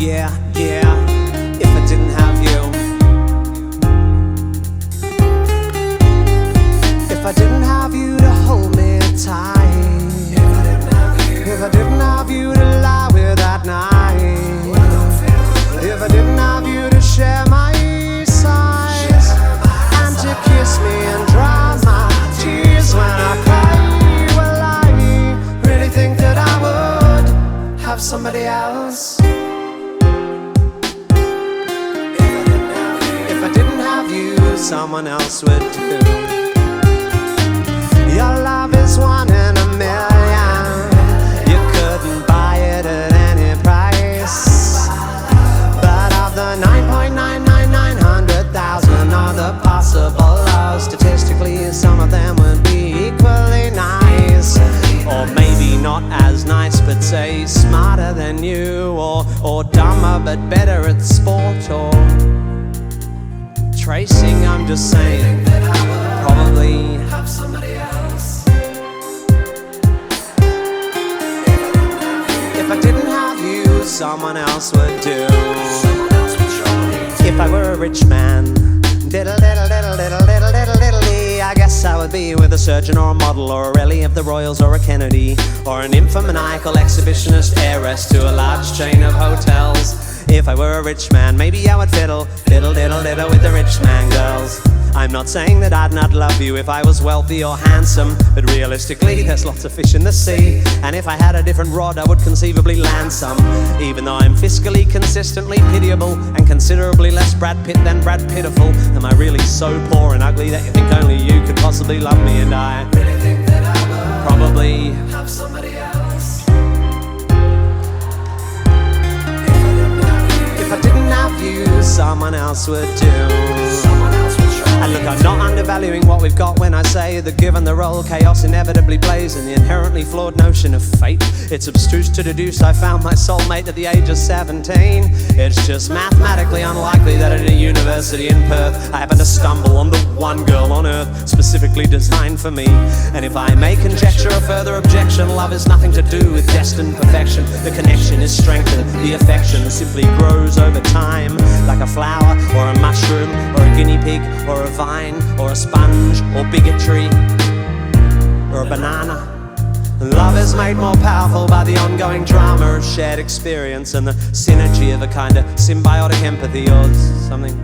Yeah, if I didn't have you. If I didn't have you to hold me tight. If I didn't have you to lie with at night. If I didn't have you to share my sighs and to kiss me and dry my tears when I cry, well, I really think that I would have somebody else. If I didn't have you, someone else would do. Your love is one in a million. You couldn't buy it at any price. But of the 9,999,000 other possible loves, statistically some of them would be equally nice. Or maybe not as nice, but say smarter than you. Or dumber but better at sport. Or tracing, I'm just saying, probably have somebody else. If I didn't have you, someone else would do. If I were a rich man, I guess I would be with a surgeon or a model or a rally of the Royals or a Kennedy or an infomaniacal exhibitionist heiress to a large chain of hotels. If I were a rich man, maybe I would fiddle with the rich man girls. I'm not saying that I'd not love you if I was wealthy or handsome, but realistically there's lots of fish in the sea, and if I had a different rod I would conceivably land some. Even though I'm fiscally consistently pitiable and considerably less Brad Pitt than Brad Pitiful, am I really so poor and ugly that you think only you could possibly love me? And I really think that I would probably have somebody else. If I didn't have you, someone else would do. And look, I'm not undervaluing what we've got when I say that given the role, chaos inevitably plays in the inherently flawed notion of fate. It's abstruse to deduce I found my soulmate at the age of 17. It's just mathematically unlikely that at a university in Perth I happen to stumble on the one girl on earth specifically designed for me. And if I may conjecture a further objection, love is nothing to do with destined perfection. The connection is strengthened, the affection simply grows over time, like a flower or a mushroom or a guinea pig or a vine or a sponge or bigotry or a banana. Love is made more powerful by the ongoing drama of shared experience and the synergy of a kind of symbiotic empathy or something.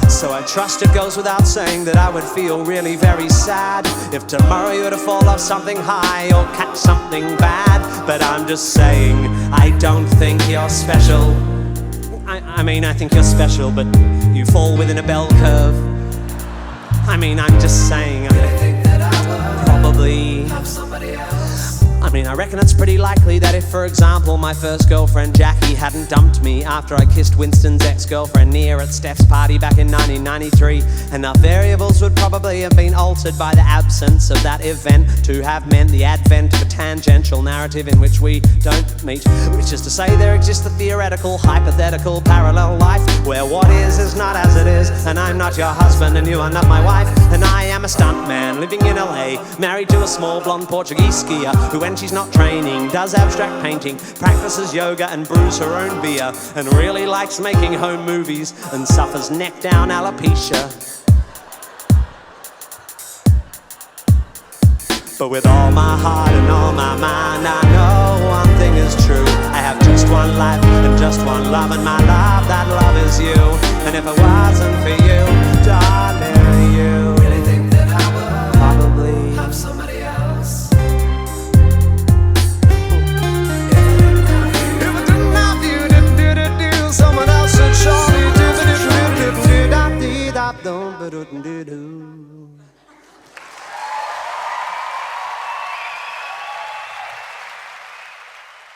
So I trust it goes without saying that I would feel really very sad if tomorrow you were to fall off something high or catch something bad. But I'm just saying, I don't think you're special. I mean, I think you're special, but you fall within a bell curve. I mean, I'm just saying, I think that I would probably have somebody else. I mean, I reckon it's pretty likely that if, for example, my first girlfriend Jackie hadn't dumped me after I kissed Winston's ex-girlfriend Nia at Steph's party back in 1993, enough variables would probably have been altered by the absence of that event to have meant the advent of a tangential narrative in which we don't meet. Which is to say, there exists a theoretical, hypothetical, parallel life where what is not as it is, and I'm not your husband and you are not my wife, and I am a stuntman living in LA, married to a small blonde Portuguese skier who, when she's not training, does abstract painting, practices yoga and brews her own beer, and really likes making home movies and suffers neck down alopecia. But with all my heart and all my mind, I know one thing is true. I have just one life and just one love, and my love, that love is you. And if it wasn't for you, darling, you really think that I would probably have somebody else. If I didn't have you, someone else would surely do.